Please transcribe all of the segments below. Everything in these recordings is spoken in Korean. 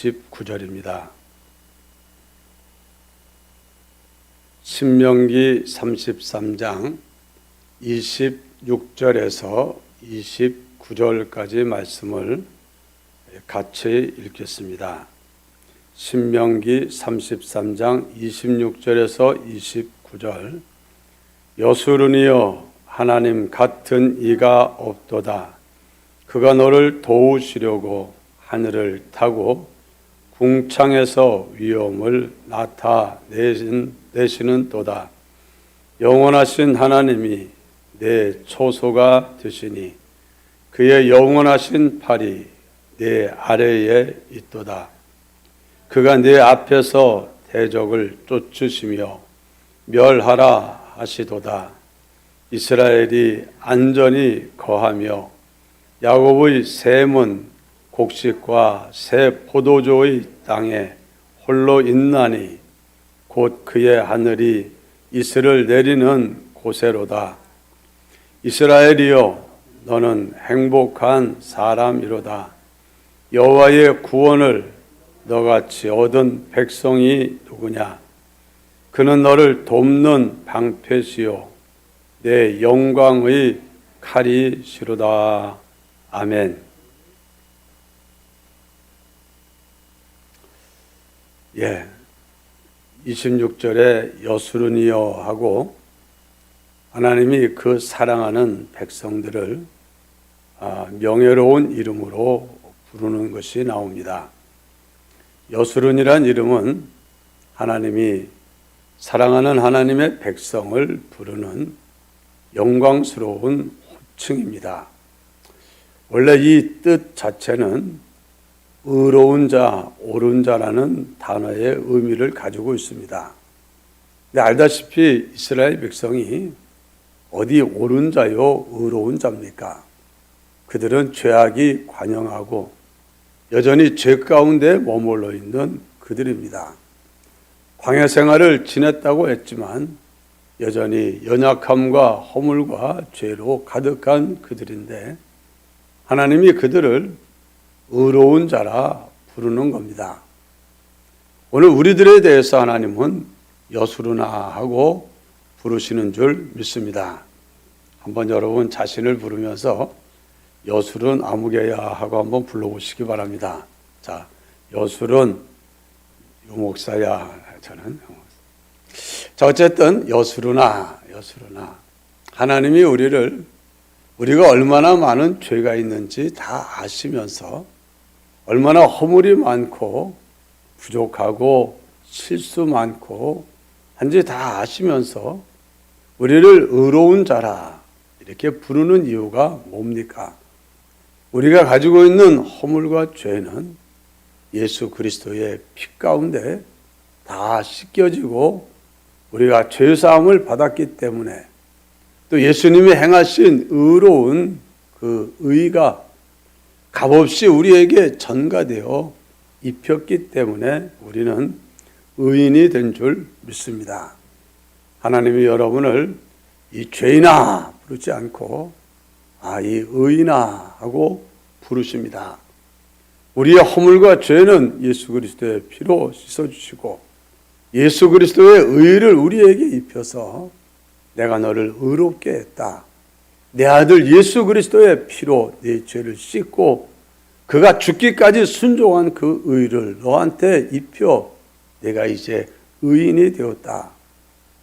19절입니다. 신명기 33장 26절에서 29절까지 말씀을 같이 읽겠습니다. 신명기 33장 26절에서 29절. 여수르니여 하나님 같은 이가 없도다. 그가 너를 도우시려고 하늘을 타고 궁창에서 위엄을 나타내시는 도다. 영원하신 하나님이 내 초소가 되시니 그의 영원하신 팔이 내 아래에 있도다. 그가 내 앞에서 대적을 쫓으시며 멸하라 하시도다. 이스라엘이 안전히 거하며 야곱의 샘은 곡식과 새 포도주의 땅에 홀로 있나니 곧 그의 하늘이 이슬을 내리는 곳에로다. 이스라엘이여 너는 행복한 사람이로다. 여호와의 구원을 너같이 얻은 백성이 누구냐? 그는 너를 돕는 방패시요 내 영광의 칼이시로다. 아멘. 26절에 여수르니여 하고 하나님이 그 사랑하는 백성들을 명예로운 이름으로 부르는 것이 나옵니다. 여수른이란 이름은 하나님이 사랑하는 하나님의 백성을 부르는 영광스러운 호칭입니다. 원래 이 뜻 자체는 의로운 자, 옳은 자라는 단어의 의미를 가지고 있습니다. 근데 알다시피 이스라엘 백성이 어디 옳은 자요, 의로운 자입니까? 그들은 죄악이 관영하고 여전히 죄 가운데 머물러 있는 그들입니다. 광야 생활을 지냈다고 했지만 여전히 연약함과 허물과 죄로 가득한 그들인데 하나님이 그들을 의로운 자라 부르는 겁니다. 오늘 우리들에 대해서 하나님은 여수르나 하고 부르시는 줄 믿습니다. 한번 여러분 자신을 부르면서 여술은 아무개야 하고 한번 불러보시기 바랍니다. 자, 여술은 유목사야. 저는 자, 어쨌든 여수르나 하나님이 우리가 얼마나 많은 죄가 있는지 다 아시면서 얼마나 허물이 많고 부족하고 실수 많고 한지 다 아시면서 우리를 의로운 자라 이렇게 부르는 이유가 뭡니까? 우리가 가지고 있는 허물과 죄는 예수 그리스도의 피 가운데 다 씻겨지고 우리가 죄사함을 받았기 때문에 또 예수님이 행하신 의로운 그 의가 값없이 우리에게 전가되어 입혔기 때문에 우리는 의인이 된 줄 믿습니다. 하나님이 여러분을 이 죄인아 부르지 않고 이 의인아 하고 부르십니다. 우리의 허물과 죄는 예수 그리스도의 피로 씻어주시고 예수 그리스도의 의를 우리에게 입혀서 내가 너를 의롭게 했다. 내 아들 예수 그리스도의 피로 네 죄를 씻고 그가 죽기까지 순종한 그 의를 너한테 입혀 내가 이제 의인이 되었다.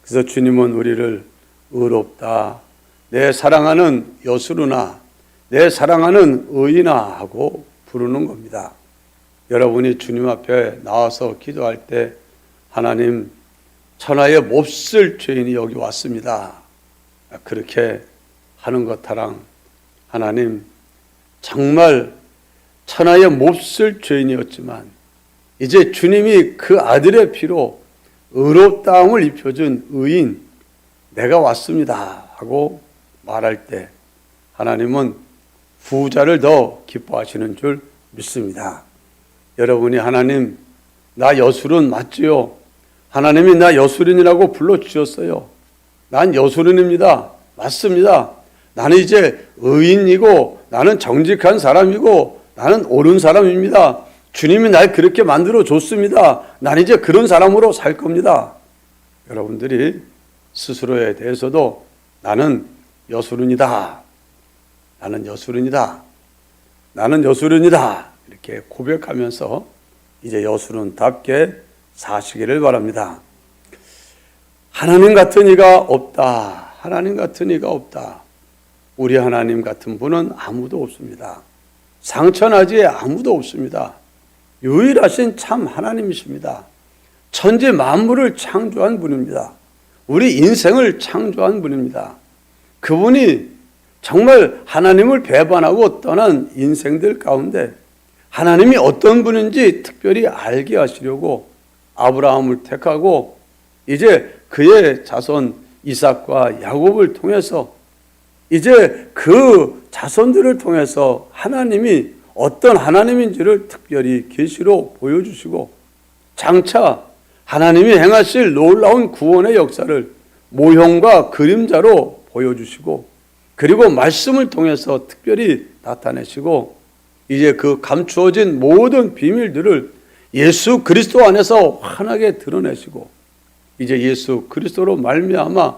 그래서 주님은 우리를 의롭다. 내 사랑하는 여수르나 내 사랑하는 의인아 하고 부르는 겁니다. 여러분이 주님 앞에 나와서 기도할 때 하나님 천하에 몹쓸 죄인이 여기 왔습니다. 그렇게 하는 것하랑 하나님 정말 천하에 몹쓸 죄인이었지만 이제 주님이 그 아들의 피로 의롭다함을 입혀준 의인 내가 왔습니다 하고 말할 때 하나님은 후자를 더 기뻐하시는 줄 믿습니다. 여러분이 하나님 나 여술은 맞지요? 하나님이 나 여술인이라고 불러주셨어요. 난 여술인입니다. 맞습니다. 나는 이제 의인이고 나는 정직한 사람이고 나는 옳은 사람입니다. 주님이 날 그렇게 만들어 줬습니다. 난 이제 그런 사람으로 살 겁니다. 여러분들이 스스로에 대해서도 나는 여수른이다. 나는 여수른이다. 나는 여수른이다. 이렇게 고백하면서 이제 여수른답게 사시기를 바랍니다. 하나님 같은 이가 없다. 하나님 같은 이가 없다. 우리 하나님 같은 분은 아무도 없습니다. 상천하지에 아무도 없습니다. 유일하신 참 하나님이십니다. 천지 만물을 창조한 분입니다. 우리 인생을 창조한 분입니다. 그분이 정말 하나님을 배반하고 떠난 인생들 가운데 하나님이 어떤 분인지 특별히 알게 하시려고 아브라함을 택하고 이제 그의 자손 이삭과 야곱을 통해서 이제 그 자손들을 통해서 하나님이 어떤 하나님인지를 특별히 계시로 보여주시고 장차 하나님이 행하실 놀라운 구원의 역사를 모형과 그림자로 보여주시고 그리고 말씀을 통해서 특별히 나타내시고 이제 그 감추어진 모든 비밀들을 예수 그리스도 안에서 환하게 드러내시고 이제 예수 그리스도로 말미암아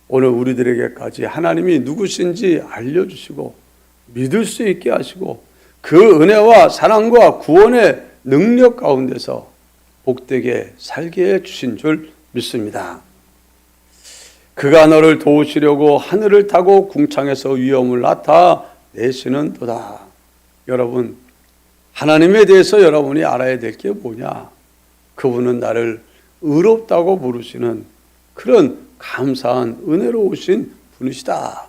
오늘 우리들에게까지 하나님이 누구신지 알려주시고 믿을 수 있게 하시고 그 은혜와 사랑과 구원의 능력 가운데서 복되게 살게 해주신 줄 믿습니다. 그가 너를 도우시려고 하늘을 타고 궁창에서 위엄을 나타내시는도다. 여러분, 하나님에 대해서 여러분이 알아야 될 게 뭐냐? 그분은 나를 의롭다고 부르시는 그런 감사한 은혜로우신 분이시다.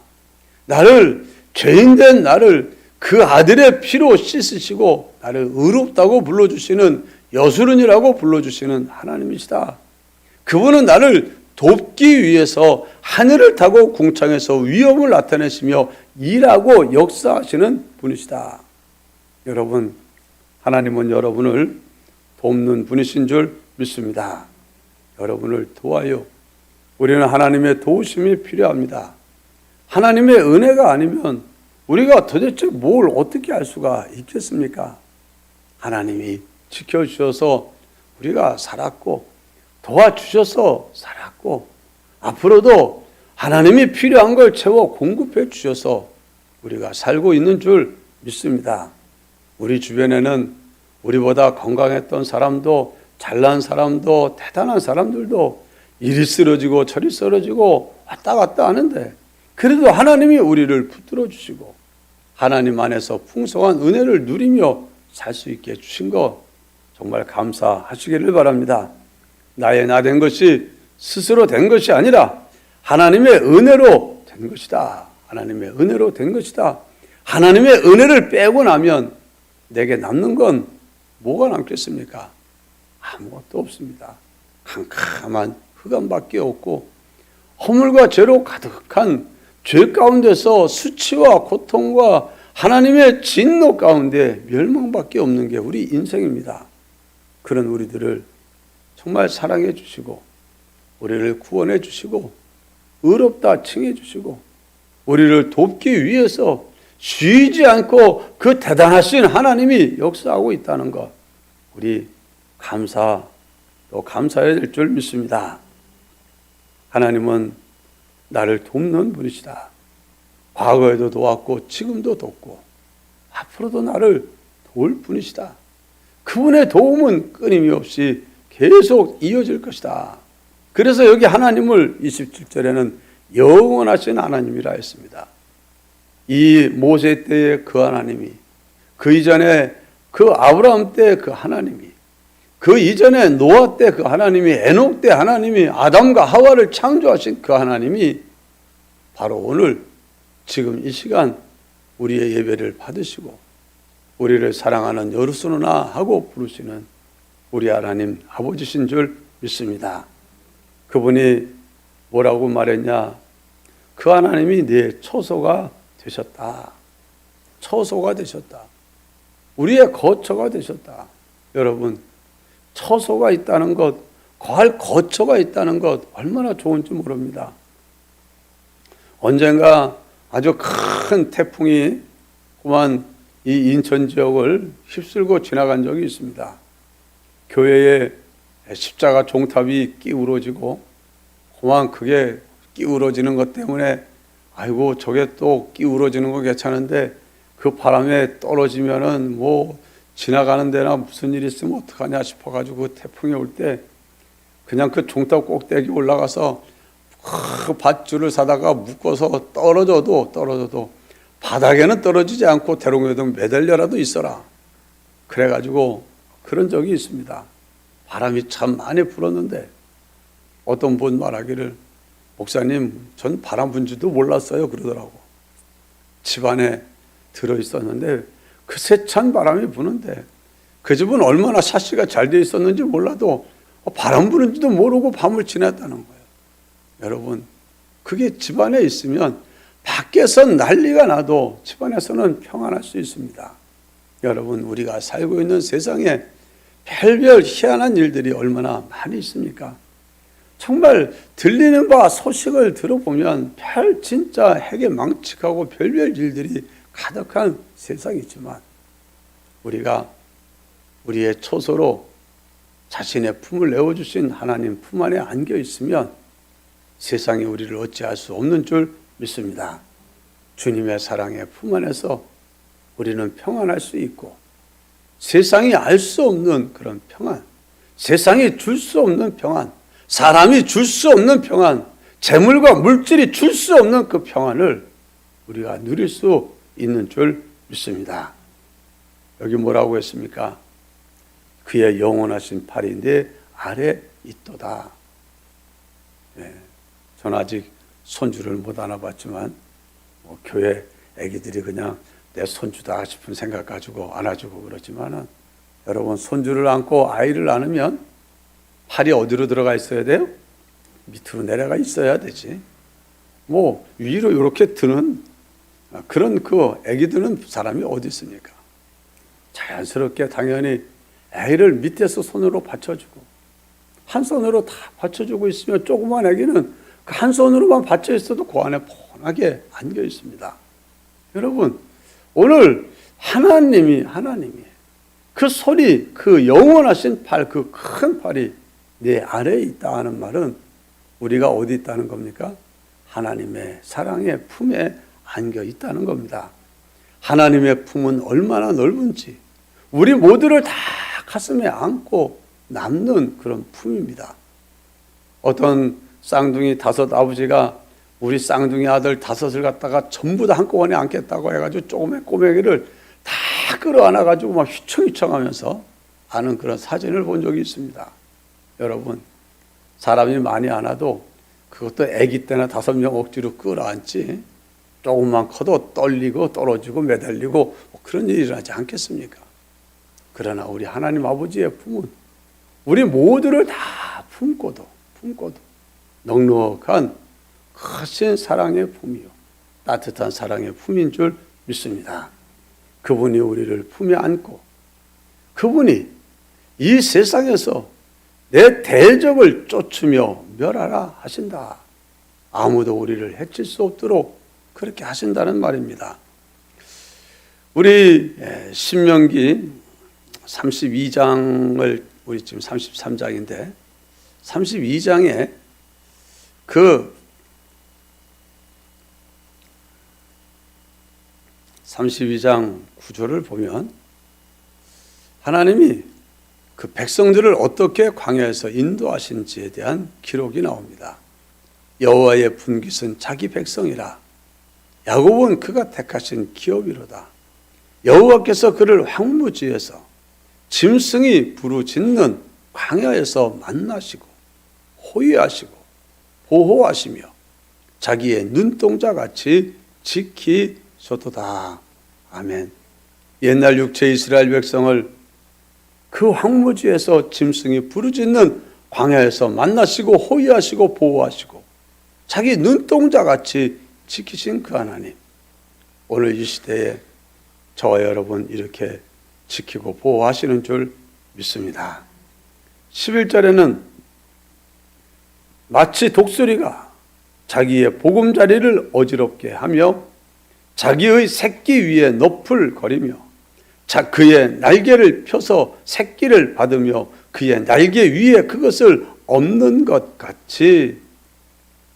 나를 죄인된 나를 그 아들의 피로 씻으시고 나를 의롭다고 불러주시는 여수른이라고 불러주시는 하나님이시다. 그분은 나를 돕기 위해서 하늘을 타고 궁창에서 위엄을 나타내시며 일하고 역사하시는 분이시다. 여러분, 하나님은 여러분을 돕는 분이신 줄 믿습니다. 여러분을 도와요. 우리는 하나님의 도우심이 필요합니다. 하나님의 은혜가 아니면 우리가 도대체 뭘 어떻게 할 수가 있겠습니까? 하나님이 지켜주셔서 우리가 살았고 도와주셔서 살았고 앞으로도 하나님이 필요한 걸 채워 공급해 주셔서 우리가 살고 있는 줄 믿습니다. 우리 주변에는 우리보다 건강했던 사람도 잘난 사람도 대단한 사람들도 이리 쓰러지고 저리 쓰러지고 왔다 갔다 하는데 그래도 하나님이 우리를 붙들어 주시고 하나님 안에서 풍성한 은혜를 누리며 살 수 있게 해주신 것 정말 감사하시기를 바랍니다. 나의 나 된 것이 스스로 된 것이 아니라 하나님의 은혜로 된 것이다. 하나님의 은혜로 된 것이다. 하나님의 은혜를 빼고 나면 내게 남는 건 뭐가 남겠습니까? 아무것도 없습니다. 캄캄한 흑암밖에 없고 허물과 죄로 가득한 죄 가운데서 수치와 고통과 하나님의 진노 가운데 멸망밖에 없는 게 우리 인생입니다. 그런 우리들을 정말 사랑해 주시고 우리를 구원해 주시고 의롭다 칭해 주시고 우리를 돕기 위해서 쉬지 않고 그 대단하신 하나님이 역사하고 있다는 것 우리 또 감사해야 될 줄 믿습니다. 하나님은 나를 돕는 분이시다. 과거에도 도왔고 지금도 돕고 앞으로도 나를 도울 분이시다. 그분의 도움은 끊임없이 계속 이어질 것이다. 그래서 여기 하나님을 27절에는 영원하신 하나님이라 했습니다. 이 모세 때의 그 하나님이 그 이전에 그 아브라함 때 그 하나님이 그 이전에 노아 때 그 하나님이 에녹 때 하나님이 아담과 하와를 창조하신 그 하나님이 바로 오늘 지금 이 시간 우리의 예배를 받으시고 우리를 사랑하는 여루수누나 하고 부르시는 우리 하나님 아버지신 줄 믿습니다. 그분이 뭐라고 말했냐? 그 하나님이 내 처소가 되셨다. 처소가 되셨다. 우리의 거처가 되셨다. 여러분, 처소가 있다는 것, 거할 거처가 있다는 것 얼마나 좋은지 모릅니다. 언젠가 아주 큰 태풍이 그만 이 이 인천 지역을 휩쓸고 지나간 적이 있습니다. 교회에 십자가 종탑이 기울어지고 그만 그게 기울어지는 것 때문에 아이고 저게 또 기울어지는 거 괜찮은데 그 바람에 떨어지면은 뭐 지나가는 데나 무슨 일이 있으면 어떡하냐 싶어가지고 태풍이 올 때 그냥 그 종탑 꼭대기 올라가서 그 밧줄을 사다가 묶어서 떨어져도 바닥에는 떨어지지 않고 대롱대롱 매달려라도 있어라. 그래가지고 그런 적이 있습니다. 바람이 참 많이 불었는데 어떤 분 말하기를 목사님 전 바람 분지도 몰랐어요 그러더라고. 집안에 들어있었는데 그 세찬 바람이 부는데 그 집은 얼마나 샤시가 잘 돼 있었는지 몰라도 바람 부는지도 모르고 밤을 지냈다는 거예요. 여러분 그게 집안에 있으면 밖에서 난리가 나도 집안에서는 평안할 수 있습니다. 여러분 우리가 살고 있는 세상에 별별 희한한 일들이 얼마나 많이 있습니까? 정말 들리는 바 소식을 들어보면 진짜 해괴망측하고 별별 일들이 가득한 세상이지만 우리가 우리의 초소로 자신의 품을 내어주신 하나님 품 안에 안겨 있으면 세상이 우리를 어찌할 수 없는 줄 믿습니다. 주님의 사랑의 품 안에서 우리는 평안할 수 있고 세상이 알 수 없는 그런 평안, 세상이 줄 수 없는 평안, 사람이 줄 수 없는 평안, 재물과 물질이 줄 수 없는 그 평안을 우리가 누릴 수 있는 줄 믿습니다. 여기 뭐라고 했습니까? 그의 영원하신 팔이 내 아래 있도다. 네, 전 아직 손주를 못 안아봤지만 교회 애기들이 그냥 내 손주다 싶은 생각 가지고 안아주고 그러지만은 여러분 손주를 안고 아이를 안으면 팔이 어디로 들어가 있어야 돼요? 밑으로 내려가 있어야 되지. 뭐 위로 이렇게 드는 그런 그 애기 드는 사람이 어디 있습니까? 자연스럽게 당연히 애를 밑에서 손으로 받쳐주고 한 손으로 다 받쳐주고 있으면 조그만 애기는 그 한 손으로만 받쳐 있어도 그 안에 폰하게 안겨 있습니다. 여러분 오늘 하나님이 그 소리 그 영원하신 팔 그 큰 팔이 내 아래에 있다 하는 말은 우리가 어디 있다는 겁니까? 하나님의 사랑의 품에 안겨 있다는 겁니다. 하나님의 품은 얼마나 넓은지 우리 모두를 다 가슴에 안고 남는 그런 품입니다. 어떤 쌍둥이 다섯 아버지가 우리 쌍둥이 아들 다섯을 갖다가 전부 다 한꺼번에 안겠다고 해가지고 조그만 꼬맹이를 다 끌어안아가지고 막 휘청휘청하면서 아는 그런 사진을 본 적이 있습니다. 여러분 사람이 많이 안아도 그것도 아기 때나 5명 억지로 끌어안지 조금만 커도 떨리고 떨어지고 매달리고 뭐 그런 일이 일어나지 않겠습니까? 그러나 우리 하나님 아버지의 품은 우리 모두를 다 품고도 넉넉한 크신 사랑의 품이요 따뜻한 사랑의 품인 줄 믿습니다. 그분이 우리를 품에 안고 그분이 이 세상에서 내 대적을 쫓으며 멸하라 하신다. 아무도 우리를 해칠 수 없도록 그렇게 하신다는 말입니다. 우리 신명기 32장을 우리 지금 33장인데 32장에 그 32장 구절을 보면 하나님이 그 백성들을 어떻게 광야에서 인도하신지에 대한 기록이 나옵니다. 여호와의 분깃은 자기 백성이라 야곱은 그가 택하신 기업이로다. 여호와께서 그를 황무지에서 짐승이 부르짖는 광야에서 만나시고 호위하시고 보호하시며 자기의 눈동자같이 지키소도다. 아멘. 옛날 육체 이스라엘 백성을 그 황무지에서 짐승이 부르짖는 광야에서 만나시고 호위하시고 보호하시고 자기 눈동자같이 지키신 그 하나님, 오늘 이 시대에 저와 여러분 이렇게 지키고 보호하시는 줄 믿습니다. 11절에는 마치 독수리가 자기의 보금자리를 어지럽게 하며 자기의 새끼 위에 넋을 거리며 자, 그의 날개를 펴서 새끼를 받으며 그의 날개 위에 그것을 엎는 것 같이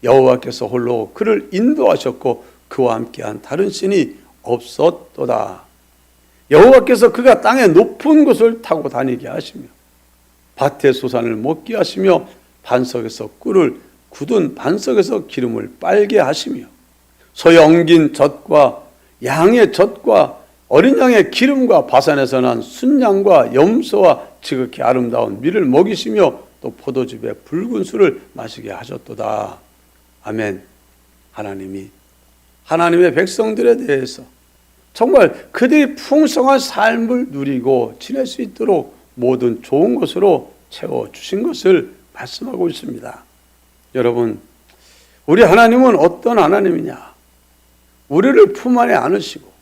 여호와께서 홀로 그를 인도하셨고 그와 함께한 다른 신이 없었도다. 여호와께서 그가 땅의 높은 곳을 타고 다니게 하시며 밭의 소산을 먹게 하시며 반석에서 꿀을 굳은 반석에서 기름을 빨게 하시며 소에 엉긴 젖과 양의 젖과 어린 양의 기름과 바산에서 난 순양과 염소와 지극히 아름다운 밀을 먹이시며 또 포도즙에 붉은 술을 마시게 하셨도다. 아멘. 하나님이 하나님의 백성들에 대해서 정말 그들이 풍성한 삶을 누리고 지낼 수 있도록 모든 좋은 것으로 채워주신 것을 말씀하고 있습니다. 여러분, 우리 하나님은 어떤 하나님이냐? 우리를 품 안에 안으시고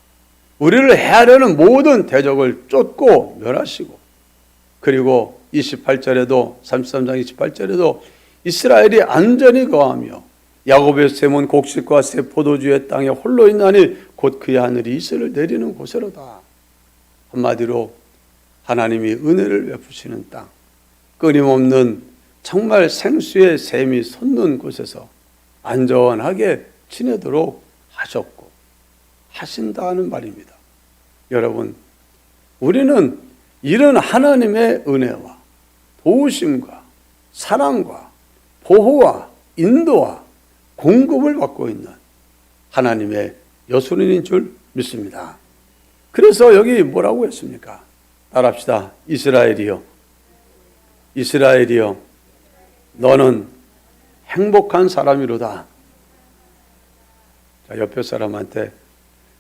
우리를 해하려는 모든 대적을 쫓고 멸하시고, 그리고 28절에도 33장 28절에도 이스라엘이 안전히 거하며 야곱의 샘은 곡식과 새 포도주의 땅에 홀로 있나니 곧 그의 하늘이 이슬을 내리는 곳이로다. 한마디로 하나님이 은혜를 베푸시는 땅, 끊임없는 정말 생수의 샘이 솟는 곳에서 안전하게 지내도록 하셨고 하신다는 말입니다. 여러분, 우리는 이런 하나님의 은혜와 도우심과 사랑과 보호와 인도와 공급을 받고 있는 하나님의 여순인인 줄 믿습니다. 그래서 여기 뭐라고 했습니까? 따라합시다. 이스라엘이여, 이스라엘이여, 너는 행복한 사람이로다. 자, 옆에 사람한테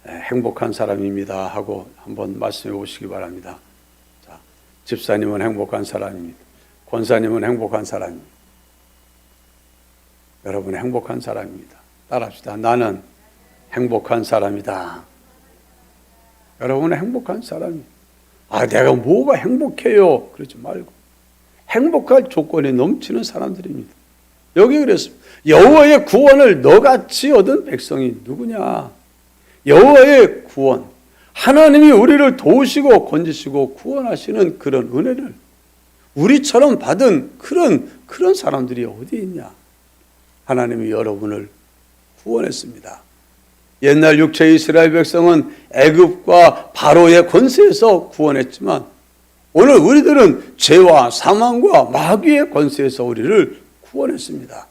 행복한 사람입니다 하고 한번 말씀해 보시기 바랍니다. 자, 집사님은 행복한 사람입니다. 권사님은 행복한 사람입니다. 여러분 행복한 사람입니다. 따라합시다. 나는 행복한 사람이다. 여러분은 행복한 사람이에요. 아, 내가 뭐가 행복해요? 그러지 말고 행복할 조건이 넘치는 사람들입니다. 여기 그랬습니다. 여호와의 구원을 너같이 얻은 백성이 누구냐? 여호와의 구원, 하나님이 우리를 도우시고 건지시고 구원하시는 그런 은혜를 우리처럼 받은 그런 사람들이 어디 있냐? 하나님이 여러분을 구원했습니다. 옛날 육체 이스라엘 백성은 애굽과 바로의 권세에서 구원했지만 오늘 우리들은 죄와 사망과 마귀의 권세에서 우리를 구원했습니다.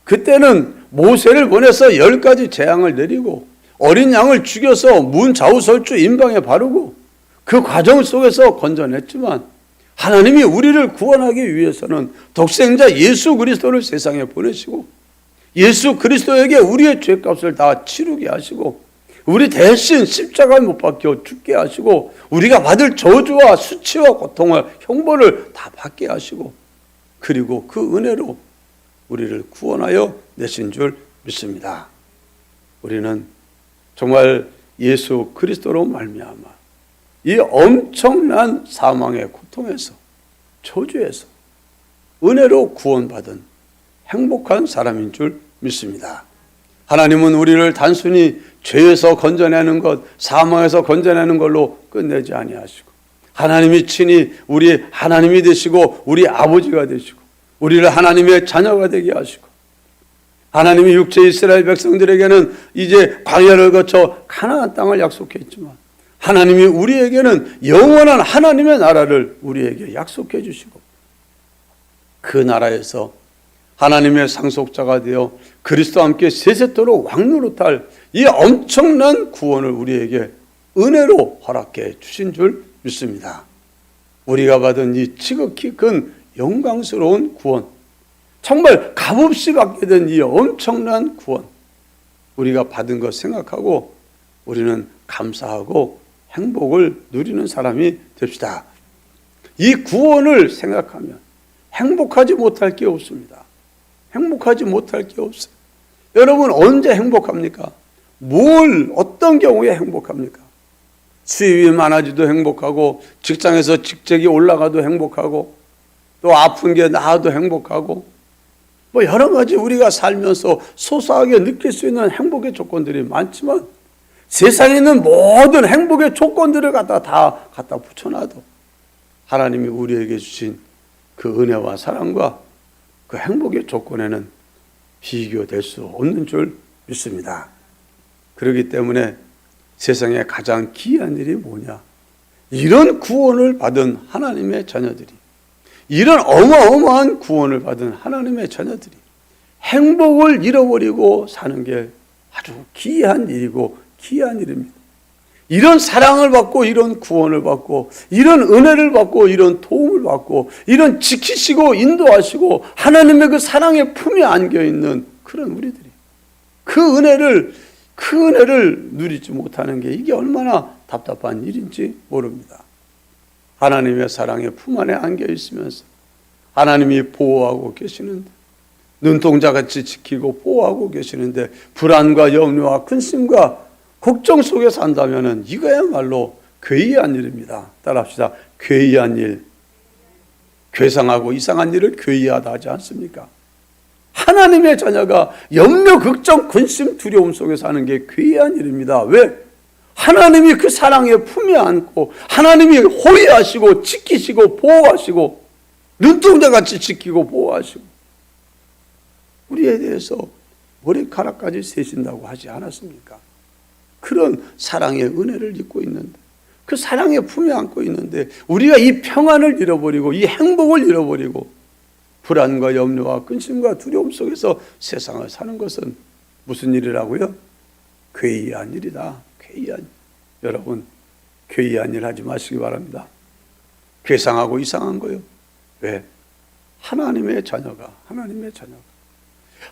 그때는 모세를 보내서 10가지 재앙을 내리고 어린 양을 죽여서 문 좌우설주 임방에 바르고 그 과정 속에서 건져냈지만 하나님이 우리를 구원하기 위해서는 독생자 예수 그리스도를 세상에 보내시고 예수 그리스도에게 우리의 죄값을 다 치르게 하시고 우리 대신 십자가에 못 박혀 죽게 하시고 우리가 받을 저주와 수치와 고통을 형벌을 다 받게 하시고 그리고 그 은혜로 우리를 구원하여 내신 줄 믿습니다. 우리는 정말 예수 그리스도로 말미암아 이 엄청난 사망의 고통에서 저주에서 은혜로 구원받은 행복한 사람인 줄 믿습니다. 하나님은 우리를 단순히 죄에서 건져내는 것, 사망에서 건져내는 걸로 끝내지 아니하시고 하나님이 친히 우리 하나님이 되시고 우리 아버지가 되시고 우리를 하나님의 자녀가 되게 하시고 하나님이 육체 이스라엘 백성들에게는 이제 광야를 거쳐 가나안 땅을 약속했지만 하나님이 우리에게는 영원한 하나님의 나라를 우리에게 약속해 주시고 그 나라에서 하나님의 상속자가 되어 그리스도와 함께 세세토록 왕노릇할 이 엄청난 구원을 우리에게 은혜로 허락해 주신 줄 믿습니다. 우리가 받은 이 지극히 큰 영광스러운 구원, 정말 값없이 받게 된 이 엄청난 구원, 우리가 받은 것 생각하고 우리는 감사하고 행복을 누리는 사람이 됩시다. 이 구원을 생각하면 행복하지 못할 게 없습니다. 행복하지 못할 게 없어요. 여러분 언제 행복합니까? 어떤 경우에 행복합니까? 수입이 많아지도 행복하고 직장에서 직책이 올라가도 행복하고 또 아픈 게 나아도 행복하고 뭐 여러 가지 우리가 살면서 소소하게 느낄 수 있는 행복의 조건들이 많지만 세상에 있는 모든 행복의 조건들을 다 갖다 붙여놔도 하나님이 우리에게 주신 그 은혜와 사랑과 그 행복의 조건에는 비교될 수 없는 줄 믿습니다. 그렇기 때문에 세상에 가장 귀한 일이 뭐냐? 이런 구원을 받은 하나님의 자녀들이, 이런 어마어마한 구원을 받은 하나님의 자녀들이 행복을 잃어버리고 사는 게 아주 귀한 일이고 귀한 일입니다. 이런 사랑을 받고 이런 구원을 받고 이런 은혜를 받고 이런 도움을 받고 이런 지키시고 인도하시고 하나님의 그 사랑의 품에 안겨있는 그런 우리들이 그 은혜를 누리지 못하는 게 이게 얼마나 답답한 일인지 모릅니다. 하나님의 사랑의 품 안에 안겨 있으면서 하나님이 보호하고 계시는데, 눈동자같이 지키고 보호하고 계시는데 불안과 염려와 근심과 걱정 속에 산다면 이거야말로 괴이한 일입니다. 따라합시다. 괴이한 일. 괴상하고 이상한 일을 괴이하다 하지 않습니까? 하나님의 자녀가 염려, 걱정, 근심, 두려움 속에 사는 게 괴이한 일입니다. 왜? 하나님이 그 사랑의 품에 안고 하나님이 호위하시고 지키시고 보호하시고 눈동자같이 지키고 보호하시고 우리에 대해서 머리카락까지 세신다고 하지 않았습니까? 그런 사랑의 은혜를 입고 있는데, 그 사랑의 품에 안고 있는데 우리가 이 평안을 잃어버리고 이 행복을 잃어버리고 불안과 염려와 근심과 두려움 속에서 세상을 사는 것은 무슨 일이라고요? 괴이한 일이다. 괴이한 일. 여러분, 괴이한 일 하지 마시기 바랍니다. 괴상하고 이상한 거요. 왜? 하나님의 자녀가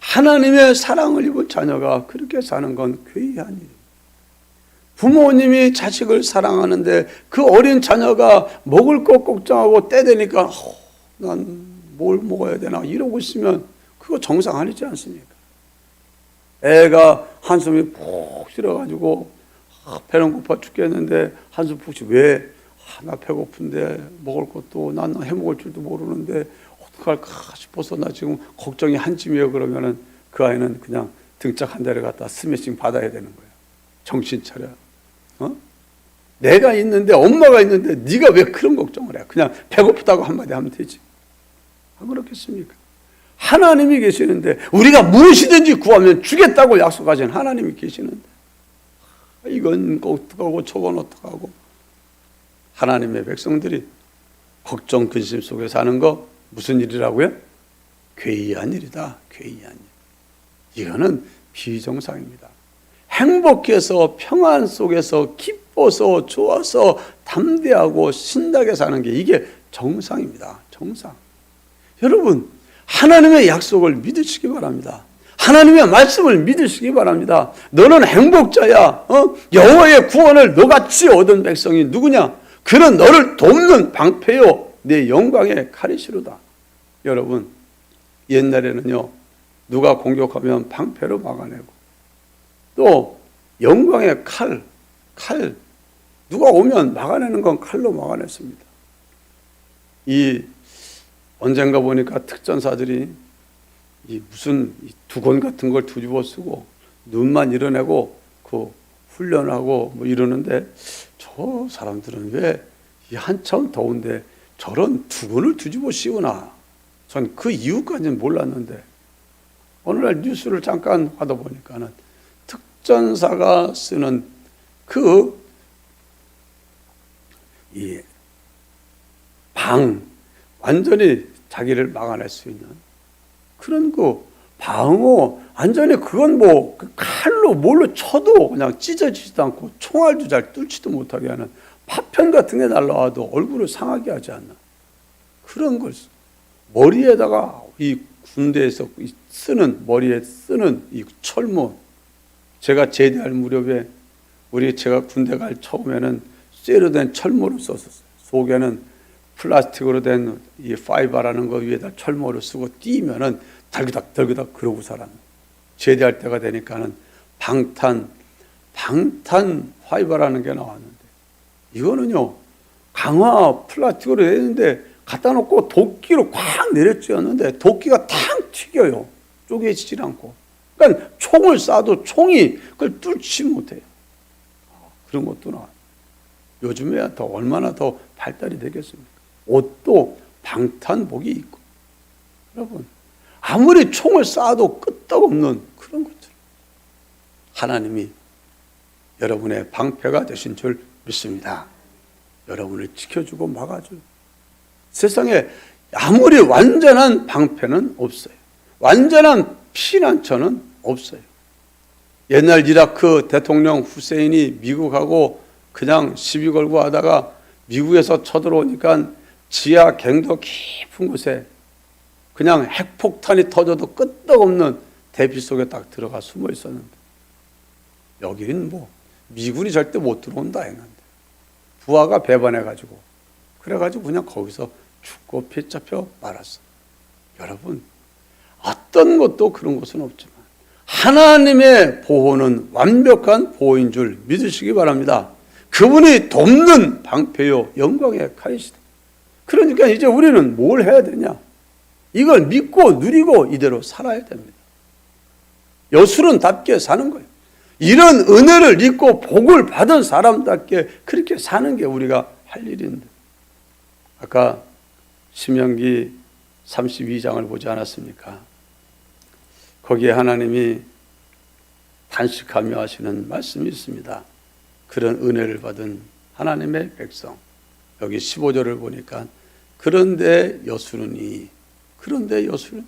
하나님의 사랑을 입은 자녀가 그렇게 사는 건 괴이한 일입니다. 부모님이 자식을 사랑하는데 그 어린 자녀가 먹을 것 걱정하고 때 되니까 난 뭘 먹어야 되나 이러고 있으면 그거 정상 아니지 않습니까? 애가 한숨이 푹 쉬어가지고 배는 고파 죽겠는데 한숨 푹 쉬고 왜? 나 배고픈데 먹을 것도 난 해먹을 줄도 모르는데 어떡할까 싶어서 나 지금 걱정이 한 찜이에요. 그러면은 그 아이는 그냥 등짝 한 대를 갖다 스매싱 받아야 되는 거예요. 정신 차려. 내가 있는데 엄마가 있는데 네가 왜 그런 걱정을 해? 그냥 배고프다고 한마디 하면 되지. 안 그렇겠습니까? 하나님이 계시는데 우리가 무엇이든지 구하면 주겠다고 약속하신 하나님이 계시는데 이건 어떡하고 저건 어떡하고 하나님의 백성들이 걱정 근심 속에 사는 거 무슨 일이라고요? 괴이한 일이다. 괴이한 일. 이거는 비정상입니다. 행복해서 평안 속에서 기뻐서 좋아서 담대하고 신나게 사는 게 이게 정상입니다. 정상. 여러분, 하나님의 약속을 믿으시기 바랍니다. 하나님의 말씀을 믿으시기 바랍니다. 너는 행복자야. 여호와의 구원을 너같이 얻은 백성이 누구냐? 그는 너를 돕는 방패요 내 영광의 칼이시로다. 여러분, 옛날에는요 누가 공격하면 방패로 막아내고 또 영광의 칼 누가 오면 막아내는 건 칼로 막아냈습니다. 이 언젠가 보니까 특전사들이 이 무슨 두건 같은 걸 뒤집어 쓰고 눈만 이뤄내고 그 훈련하고 뭐 이러는데 저 사람들은 왜 이 한참 더운데 저런 두건을 뒤집어 씌우나? 전 그 이유까지는 몰랐는데 어느 날 뉴스를 잠깐 하다 보니까는 특전사가 쓰는 이 완전히 자기를 막아낼 수 있는 그런 방어, 완전히 그건 칼로 뭘로 쳐도 그냥 찢어지지도 않고 총알도 잘 뚫지도 못하게 하는 파편 같은 게 날라와도 얼굴을 상하게 하지 않는 그런 걸 머리에다가 이 군대에서 머리에 쓰는 이 철모, 제가 제대할 무렵에 제가 군대 갈 처음에는 쇠로 된 철모를 썼었어요. 속에는 플라스틱으로 된 이 파이버라는 거 위에다 철모를 쓰고 뛰면은 덜그닥 그러고 살았는데 제대할 때가 되니까는 방탄 파이버라는 게 나왔는데 이거는요 강화 플라스틱으로 했는데 갖다 놓고 도끼로 콱 내려치웠는데 도끼가 탕 튀겨요. 쪼개지질 않고. 그러니까 총을 쏴도 총이 그걸 뚫지 못해요. 그런 것도 나와요. 요즘에야 더 얼마나 더 발달이 되겠습니까? 옷도 방탄복이 있고, 여러분 아무리 총을 쏴도 끄떡없는 그런 것들, 하나님이 여러분의 방패가 되신 줄 믿습니다. 여러분을 지켜주고 막아줄, 세상에 아무리 완전한 방패는 없어요. 완전한 피난처는 없어요. 옛날 이라크 대통령 후세인이 미국하고 그냥 시비 걸고 하다가 미국에서 쳐들어오니까 지하 갱도 깊은 곳에 그냥 핵폭탄이 터져도 끄떡없는 대피 속에 딱 들어가 숨어 있었는데, 여기는 뭐 미군이 절대 못 들어온다 했는데 부하가 배반해가지고, 그래가지고 그냥 거기서 죽고 피 잡혀 말았어. 여러분, 어떤 것도 그런 것은 없지만 하나님의 보호는 완벽한 보호인 줄 믿으시기 바랍니다. 그분이 돕는 방패요 영광의 칼이시다. 그러니까 이제 우리는 뭘 해야 되냐? 이걸 믿고 누리고 이대로 살아야 됩니다. 여술은답게 사는 거예요. 이런 은혜를 입고 복을 받은 사람답게 그렇게 사는 게 우리가 할 일인데, 아까 신명기 32장을 보지 않았습니까? 거기에 하나님이 단식하며 하시는 말씀이 있습니다. 그런 은혜를 받은 하나님의 백성, 여기 15절을 보니까 그런데 여수르니, 그런데 여수르니,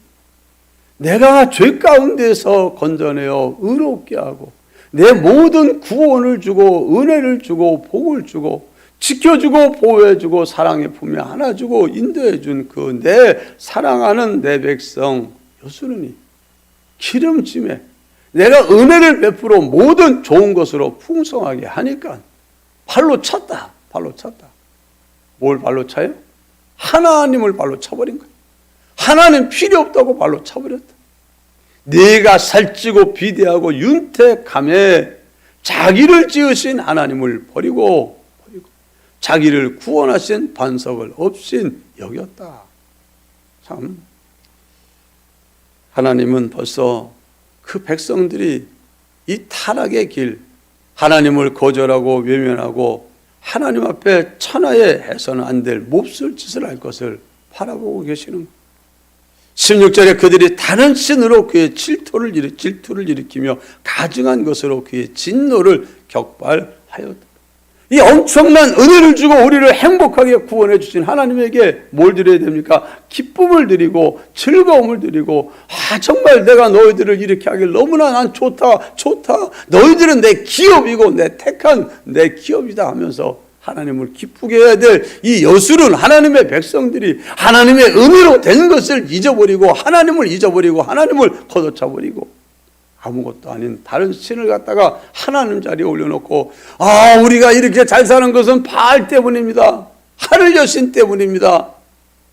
내가 죄 가운데서 건져내어 의롭게 하고 내 모든 구원을 주고 은혜를 주고 복을 주고 지켜주고 보호해주고 사랑의 품에 안아주고 인도해준 그 내 사랑하는 내 백성 여수르니, 기름짐에 내가 은혜를 베풀어 모든 좋은 것으로 풍성하게 하니까 발로 찼다. 발로 찼다. 뭘 발로 차요? 하나님을 발로 차버린 거예요. 하나님 필요 없다고 발로 차버렸다. 네가 살찌고 비대하고 윤택함에 자기를 지으신 하나님을 버리고 자기를 구원하신 반석을 없인 여겼다. 참, 하나님은 벌써 그 백성들이 이 타락의 길, 하나님을 거절하고 외면하고 하나님 앞에 천하에 해서는 안 될 몹쓸 짓을 할 것을 바라보고 계시는 거예요. 16절에 그들이 다른 신으로 그의 질투를 일으키며 가증한 것으로 그의 진노를 격발하였다. 이 엄청난 은혜를 주고 우리를 행복하게 구원해 주신 하나님에게 뭘 드려야 됩니까? 기쁨을 드리고 즐거움을 드리고, 정말 내가 너희들을 이렇게 하길 너무나 난 좋다. 너희들은 내 기업이고 내 택한 내 기업이다 하면서 하나님을 기쁘게 해야 될 이 여술은 하나님의 백성들이 하나님의 은혜로 된 것을 잊어버리고 하나님을 잊어버리고 하나님을 걷어차버리고 아무것도 아닌 다른 신을 갖다가 하나님 자리에 올려놓고, 우리가 이렇게 잘 사는 것은 바알 때문입니다. 하늘 여신 때문입니다.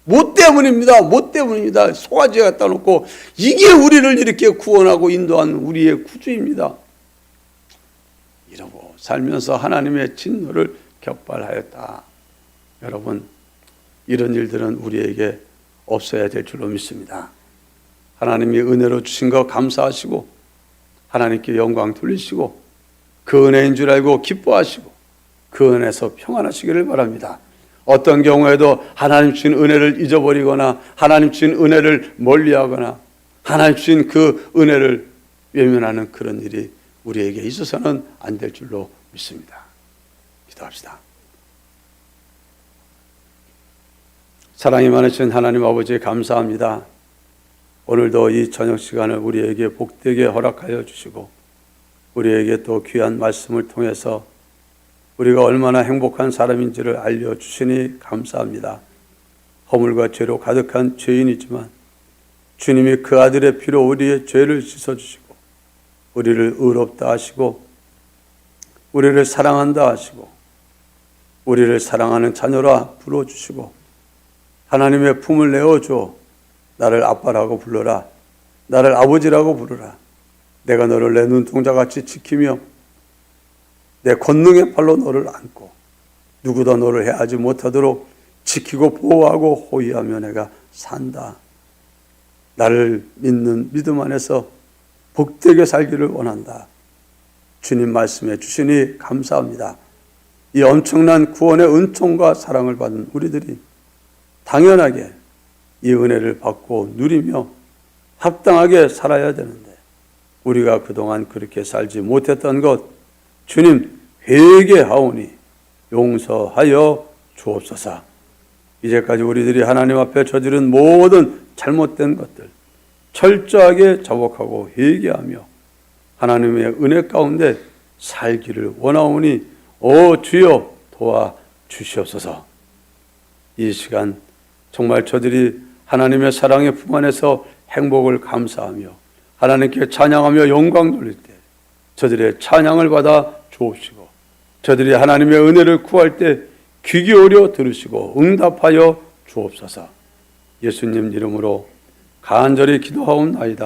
못 때문입니다. 송아지 갖다 놓고 이게 우리를 이렇게 구원하고 인도한 우리의 구주입니다. 이러고 살면서 하나님의 진노를 격발하였다. 여러분, 이런 일들은 우리에게 없어야 될 줄로 믿습니다. 하나님이 은혜로 주신 거 감사하시고 하나님께 영광 돌리시고 그 은혜인 줄 알고 기뻐하시고 그 은혜에서 평안하시기를 바랍니다. 어떤 경우에도 하나님 주신 은혜를 잊어버리거나 하나님 주신 은혜를 멀리하거나 하나님 주신 그 은혜를 외면하는 그런 일이 우리에게 있어서는 안 될 줄로 믿습니다. 기도합시다. 사랑이 많으신 하나님 아버지, 감사합니다. 오늘도 이 저녁 시간을 우리에게 복되게 허락하여 주시고 우리에게 또 귀한 말씀을 통해서 우리가 얼마나 행복한 사람인지를 알려주시니 감사합니다. 허물과 죄로 가득한 죄인이지만 주님이 그 아들의 피로 우리의 죄를 씻어주시고 우리를 의롭다 하시고 우리를 사랑한다 하시고 우리를 사랑하는 자녀라 불러주시고 하나님의 품을 내어줘 나를 아빠라고 불러라. 나를 아버지라고 부르라. 내가 너를 내 눈동자같이 지키며 내 권능의 팔로 너를 안고 누구도 너를 해하지 못하도록 지키고 보호하고 호위하며 내가 산다. 나를 믿는 믿음 안에서 복되게 살기를 원한다. 주님 말씀해 주시니 감사합니다. 이 엄청난 구원의 은총과 사랑을 받은 우리들이 당연하게 이 은혜를 받고 누리며 합당하게 살아야 되는데 우리가 그동안 그렇게 살지 못했던 것 주님 회개하오니 용서하여 주옵소서. 이제까지 우리들이 하나님 앞에 저지른 모든 잘못된 것들 철저하게 자복하고 회개하며 하나님의 은혜 가운데 살기를 원하오니 주여 도와주시옵소서. 이 시간 정말 저들이 하나님의 사랑의 품 안에서 행복을 감사하며 하나님께 찬양하며 영광 돌릴 때 저들의 찬양을 받아 주옵시고 저들이 하나님의 은혜를 구할 때 귀 기울여 들으시고 응답하여 주옵소서. 예수님 이름으로 간절히 기도하옵나이다.